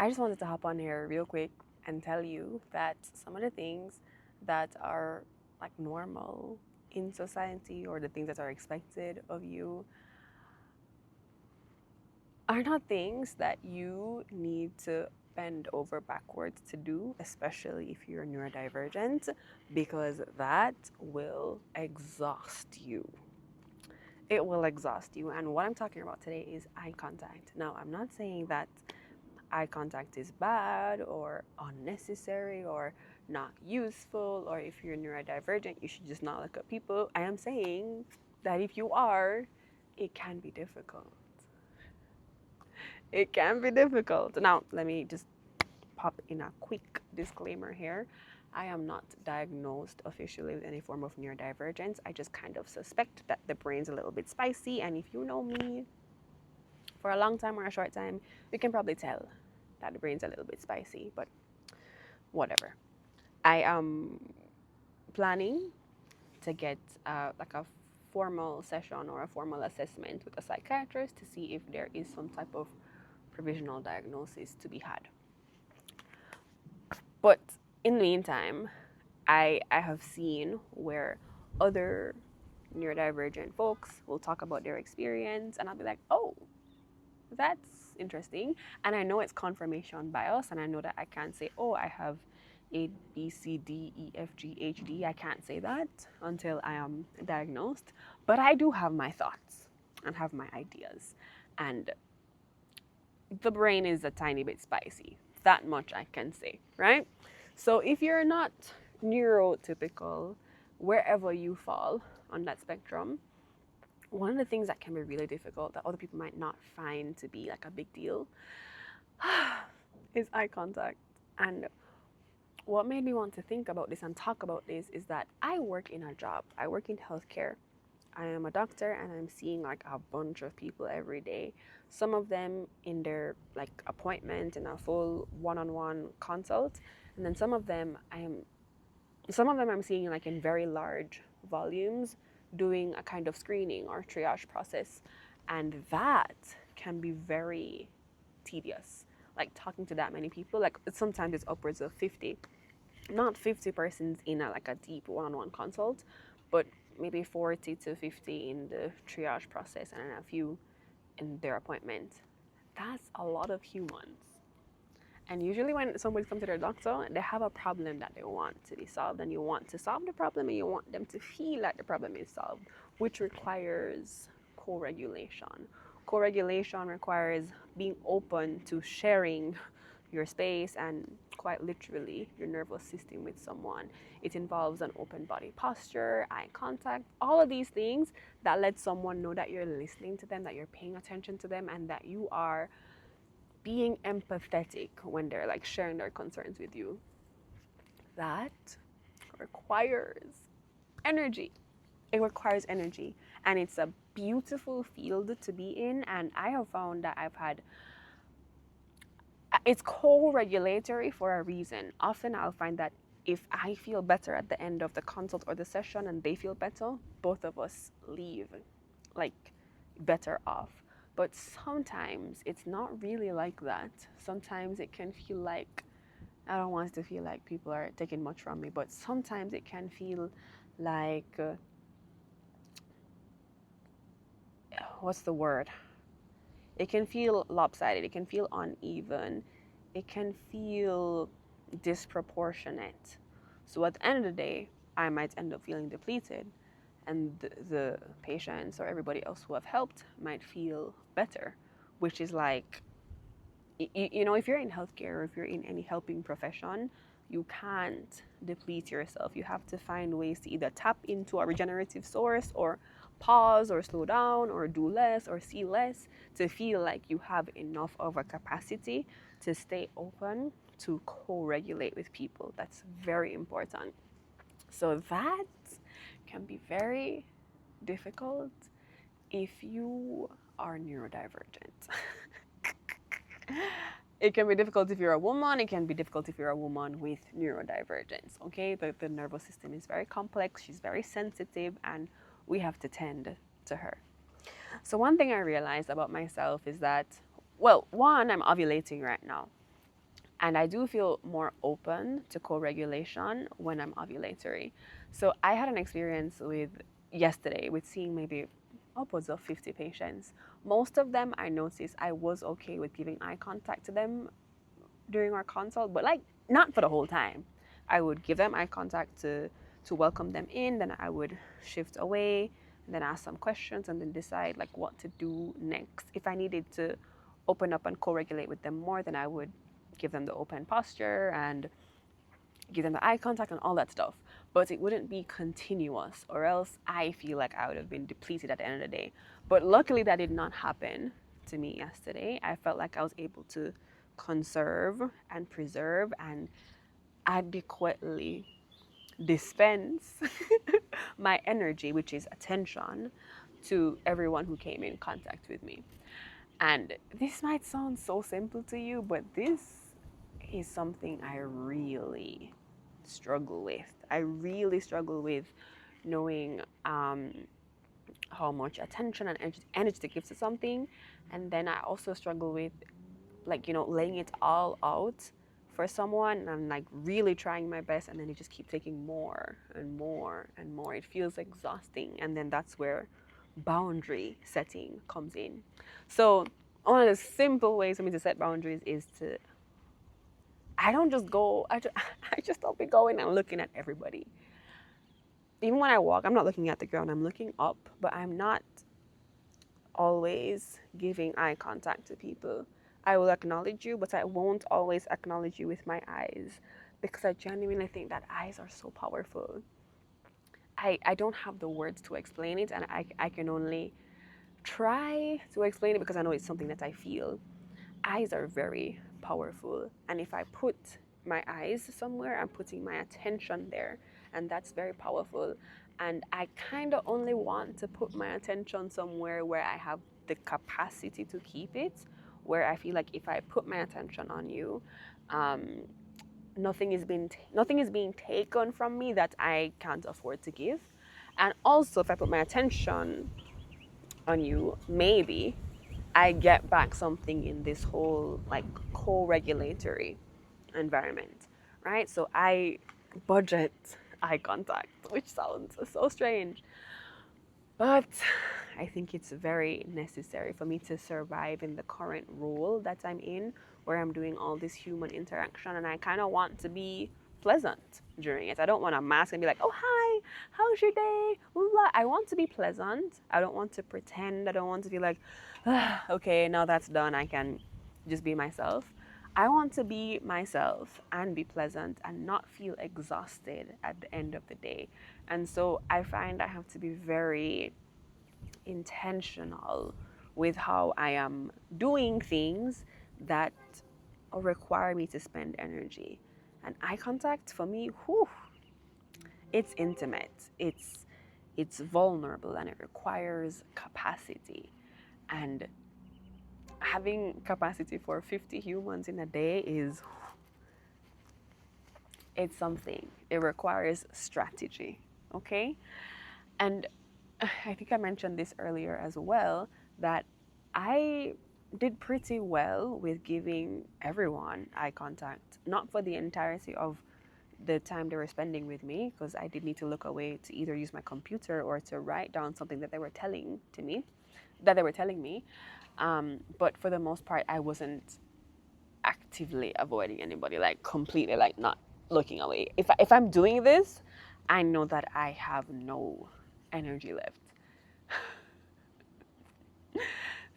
I just wanted to hop on here real quick and tell you that some of the things that are like normal in society or the things that are expected of you are not things that you need to bend over backwards to do, especially if you're neurodivergent, because that will exhaust you. It will exhaust you. And what I'm talking about today is eye contact. Now, I'm not saying that eye contact is bad or unnecessary or not useful, or if you're neurodivergent, you should just not look at people. I am saying that if you are, it can be difficult. It can be difficult. Now, let me just pop in a quick disclaimer here. I am not diagnosed officially with any form of neurodivergence. I just kind of suspect that the brain's a little bit spicy, and if you know me for a long time or a short time, you can probably tell that the brain's a little bit spicy, but whatever. I am planning to get like a formal session or a formal assessment with a psychiatrist to see if there is some type of provisional diagnosis to be had. But in the meantime, I have seen where other neurodivergent folks will talk about their experience, and I'll be like, oh, that's interesting. And I know it's confirmation bias, and I know that I can't say, oh, I have A, B, C, D, E, F, G, H, D. I can't say that until I am diagnosed. But I do have my thoughts and have my ideas. And the brain is a tiny bit spicy. That much I can say, right? So if you're not neurotypical, wherever you fall on that spectrum, one of the things that can be really difficult that other people might not find to be like a big deal is eye contact. And what made me want to think about this and talk about this is that I work in a job. I work in healthcare. I am a doctor and I'm seeing like a bunch of people every day. Some of them in their like appointment in a full one-on-one consult, and then some of them I'm seeing like in very large volumes doing a kind of screening or triage process, and that can be very tedious. Like talking to that many people, like sometimes it's upwards of 50, not 50 persons in like a deep one-on-one consult, but maybe 40 to 50 in the triage process and a few in their appointment. That's a lot of humans. And usually when somebody comes to their doctor, they have a problem that they want to be solved, and you want to solve the problem and you want them to feel like the problem is solved, which requires co-regulation. Co-regulation requires being open to sharing your space and quite literally your nervous system with someone. It involves an open body posture, eye contact, all of these things that let someone know that you're listening to them, that you're paying attention to them, and that you are being empathetic when they're like sharing their concerns with you. That requires energy. It requires energy, and it's a beautiful field to be in. And I have found that it's co-regulatory for a reason. Often I'll find that if I feel better at the end of the consult or the session and they feel better, both of us leave like better off. But sometimes it's not really like that. Sometimes it can feel like, I don't want it to feel like people are taking much from me, but sometimes it can feel like, what's the word? It can feel lopsided, it can feel uneven, it can feel disproportionate. So at the end of the day, I might end up feeling depleted, and the patients or everybody else who have helped might feel better, which is like, you know, if you're in healthcare or if you're in any helping profession, you can't deplete yourself. You have to find ways to either tap into a regenerative source or pause or slow down or do less or see less to feel like you have enough of a capacity to stay open to co-regulate with people. That's very important. So that can be very difficult if you are neurodivergent. It can be difficult if you're a woman. It can be difficult if you're a woman with neurodivergence. Okay, the nervous system is very complex. She's very sensitive, and we have to tend to her. So one thing I realized about myself is that, well, one, I'm ovulating right now. And I do feel more open to co-regulation when I'm ovulatory. So I had an experience with yesterday with seeing maybe upwards of 50 patients. Most of them I noticed I was okay with giving eye contact to them during our consult, but like not for the whole time. I would give them eye contact to welcome them in, then I would shift away and then ask some questions and then decide like what to do next. If I needed to open up and co-regulate with them more, then I would give them the open posture and give them the eye contact and all that stuff. But it wouldn't be continuous, or else I feel like I would have been depleted at the end of the day. But luckily, that did not happen to me yesterday. I felt like I was able to conserve and preserve and adequately dispense my energy, which is attention, to everyone who came in contact with me. And this might sound so simple to you, but this is something I really struggle with. I really struggle with knowing how much attention and energy to give to something. And then I also struggle with, like, laying it all out for someone. And I'm like really trying my best, and then it just keeps taking more and more and more. It feels exhausting. And then that's where boundary setting comes in. So, one of the simple ways for me to set boundaries is to, I don't just go, I just don't be going and looking at everybody. Even when I walk, I'm not looking at the ground, I'm looking up, but I'm not always giving eye contact to people. I will acknowledge you, but I won't always acknowledge you with my eyes, because I genuinely think that eyes are so powerful. I don't have the words to explain it, and I can only try to explain it because I know it's something that I feel. Eyes are very powerful, and if I put my eyes somewhere, I'm putting my attention there, and that's very powerful. And I kind of only want to put my attention somewhere where I have the capacity to keep it, where I feel like if I put my attention on you, um, nothing is being taken from me that I can't afford to give. And also, if I put my attention on you, maybe I get back something in this whole like co-regulatory environment, right? So I budget eye contact, which sounds so strange, but I think it's very necessary for me to survive in the current role that I'm in, where I'm doing all this human interaction, and I kind of want to be pleasant during it. I don't want to mask and be like, "Oh, hi, how's your day?" I want to be pleasant. I don't want to pretend. I don't want to be like, okay, now that's done, I can just be myself. I want to be myself and be pleasant and not feel exhausted at the end of the day. And so I find I have to be very intentional with how I am doing things that require me to spend energy. And eye contact for me, whew, it's intimate, it's vulnerable, and it requires capacity. And having capacity for 50 humans in a day is, it's something. It requires strategy, okay? And I think I mentioned this earlier as well, that I did pretty well with giving everyone eye contact, not for the entirety of the time they were spending with me, because I did need to look away to either use my computer or to write down something that they were telling me. But for the most part, I wasn't actively avoiding anybody, like completely, like not looking away. If I'm doing this, I know that I have no energy left.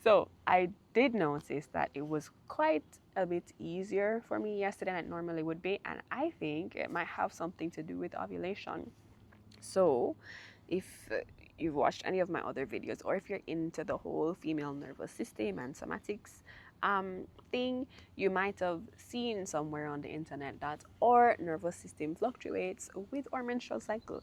So I did notice that it was quite a bit easier for me yesterday than it normally would be, and I think it might have something to do with ovulation. So if you've watched any of my other videos, or if you're into the whole female nervous system and somatics thing, you might have seen somewhere on the internet that our nervous system fluctuates with our menstrual cycle.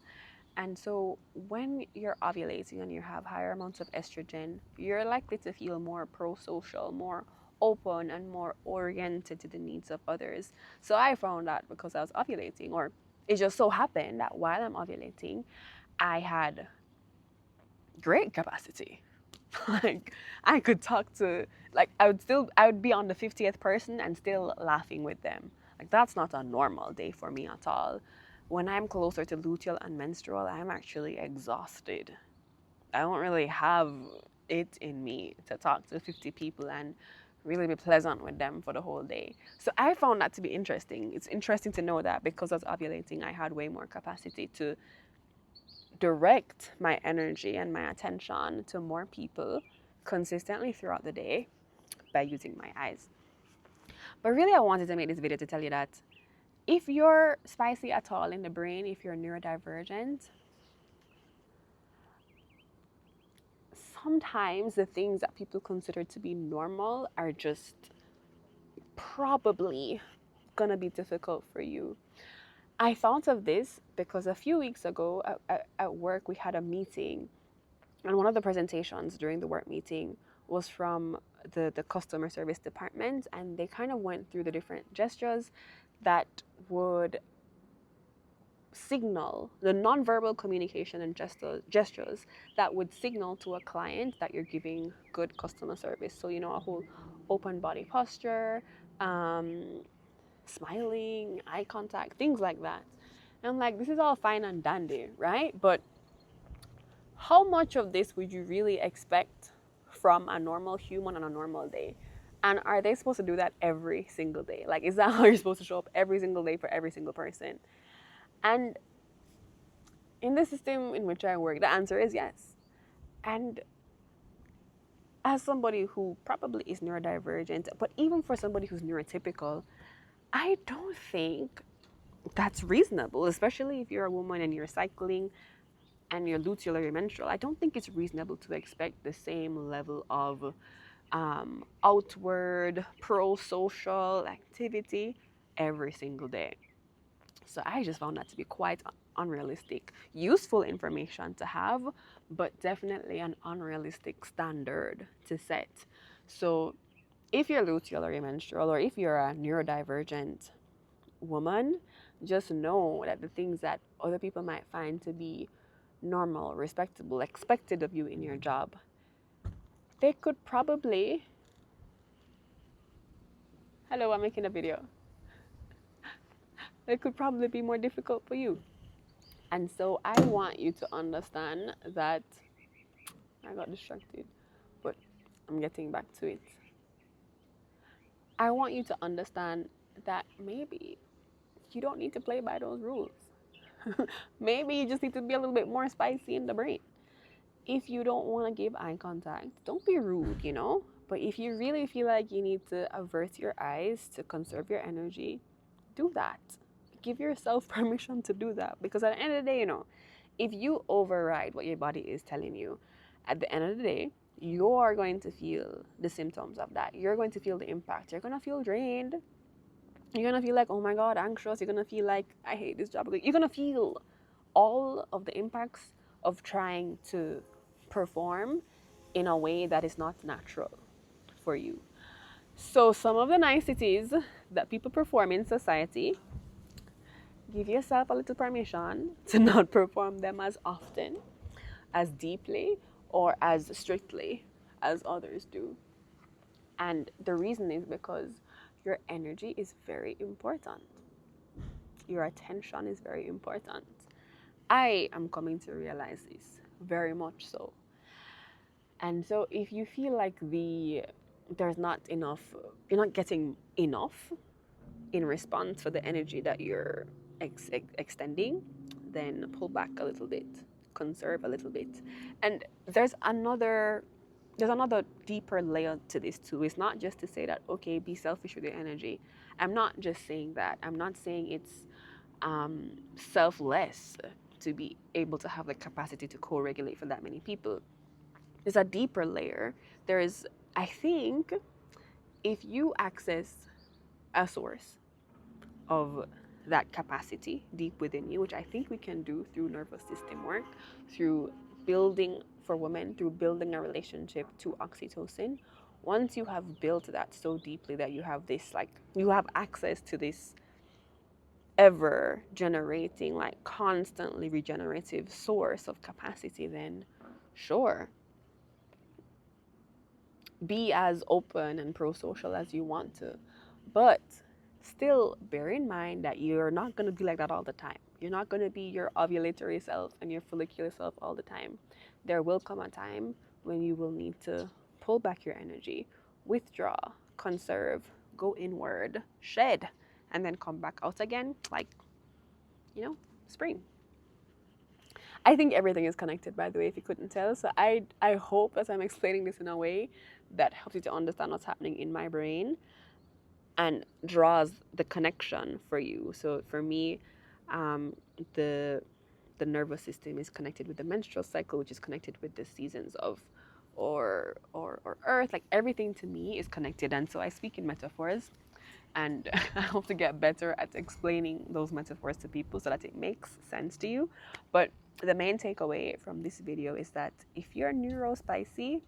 And so when you're ovulating and you have higher amounts of estrogen, you're likely to feel more pro-social, more open, and more oriented to the needs of others. So I found that because I was ovulating, or it just so happened that while I'm ovulating, I had great capacity. Like I could talk to, like I would be on the 50th person and still laughing with them. Like that's not a normal day for me at all. When I'm closer to luteal and menstrual, I'm actually exhausted. I don't really have it in me to talk to 50 people and really be pleasant with them for the whole day. So I found that to be interesting. It's interesting to know that because I was ovulating, I had way more capacity to direct my energy and my attention to more people consistently throughout the day by using my eyes. But really, I wanted to make this video to tell you that if you're spicy at all in the brain, if you're neurodivergent, sometimes the things that people consider to be normal are just probably gonna be difficult for you. I thought of this because a few weeks ago at work, we had a meeting, and one of the presentations during the work meeting was from the customer service department, and they kind of went through the different gestures that would signal the nonverbal communication and gestures that would signal to a client that you're giving good customer service. So, a whole open body posture, smiling, eye contact, things like that. And I'm like, this is all fine and dandy, right? But how much of this would you really expect from a normal human on a normal day? And are they supposed to do that every single day? Like, is that how you're supposed to show up every single day for every single person? And in the system in which I work, the answer is yes. And as somebody who probably is neurodivergent, but even for somebody who's neurotypical, I don't think that's reasonable, especially if you're a woman and you're cycling and you're luteal or you're menstrual. I don't think it's reasonable to expect the same level of outward pro-social activity every single day. So I just found that to be quite unrealistic. Useful information to have, but definitely an unrealistic standard to set. So if you're luteal or you're menstrual, or if you're a neurodivergent woman, just know that the things that other people might find to be normal, respectable, expected of you in your job, they could probably, hello, I'm making a video. They could probably be more difficult for you. And so I want you to understand that I got distracted, but I'm getting back to it. I want you to understand that maybe you don't need to play by those rules. Maybe you just need to be a little bit more spicy in the brain. If you don't want to give eye contact, don't be rude. But if you really feel like you need to avert your eyes to conserve your energy, do that. Give yourself permission to do that. Because at the end of the day, if you override what your body is telling you, at the end of the day, you're going to feel the symptoms of that. You're going to feel the impact. You're going to feel drained. You're going to feel like, oh my God, anxious. You're going to feel like, I hate this job. You're going to feel all of the impacts of trying to perform in a way that is not natural for you. So some of the niceties that people perform in society, give yourself a little permission to not perform them as often, as deeply, or as strictly as others do. And the reason is because your energy is very important. Your attention is very important. I am coming to realize this very much so. And so if you feel like there's not enough, you're not getting enough in response for the energy that you're extending, then pull back a little bit, conserve a little bit. And there's another deeper layer to this too. It's not just to say that, okay, be selfish with your energy. I'm not just saying that. I'm not saying it's selfless to be able to have the capacity to co-regulate for that many people. There's a deeper layer. I think, if you access a source of that capacity deep within you, which I think we can do through nervous system work, through building for women, through building a relationship to oxytocin. Once you have built that so deeply that you have this, you have access to this ever generating, constantly regenerative source of capacity, then sure, be as open and pro-social as you want to, but still bear in mind that you're not going to be like that all the time. You're not going to be your ovulatory self and your follicular self all the time. There will come a time when you will need to pull back your energy, withdraw, conserve, go inward, shed, and then come back out again, like, spring. I think everything is connected, by the way, if you couldn't tell. So I hope as I'm explaining this in a way that helps you to understand what's happening in my brain and draws the connection for you. So for me, um, the the nervous system is connected with the menstrual cycle, which is connected with the seasons of or earth. Like everything to me is connected, and so I speak in metaphors, and I hope to get better at explaining those metaphors to people so that it makes sense to you. But the main takeaway from this video is that if you're neurospicy,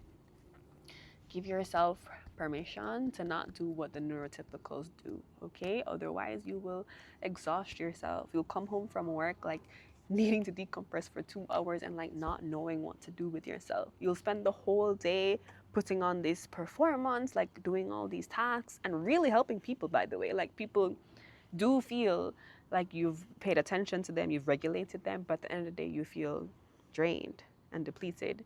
give yourself permission to not do what the neurotypicals do, okay? Otherwise, you will exhaust yourself. You'll come home from work like needing to decompress for 2 hours and like not knowing what to do with yourself. You'll spend the whole day putting on this performance, like doing all these tasks and really helping people, by the way. Like people do feel like you've paid attention to them, you've regulated them, but at the end of the day, you feel drained and depleted.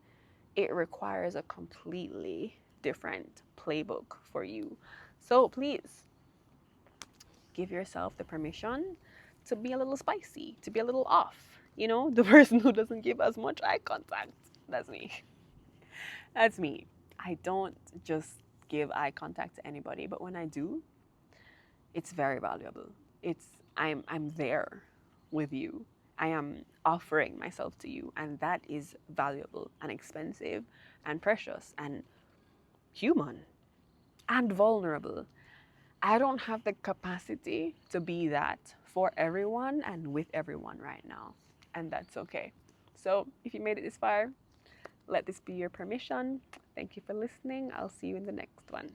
It requires a completely different playbook for you. So please give yourself the permission to be a little spicy, to be a little off. The person who doesn't give as much eye contact. That's me. That's me. I don't just give eye contact to anybody, but when I do, it's very valuable. I'm there with you. I am offering myself to you, and that is valuable and expensive and precious and human and vulnerable. I don't have the capacity to be that for everyone and with everyone right now, and that's okay. So, if you made it this far, let this be your permission. Thank you for listening. I'll see you in the next one.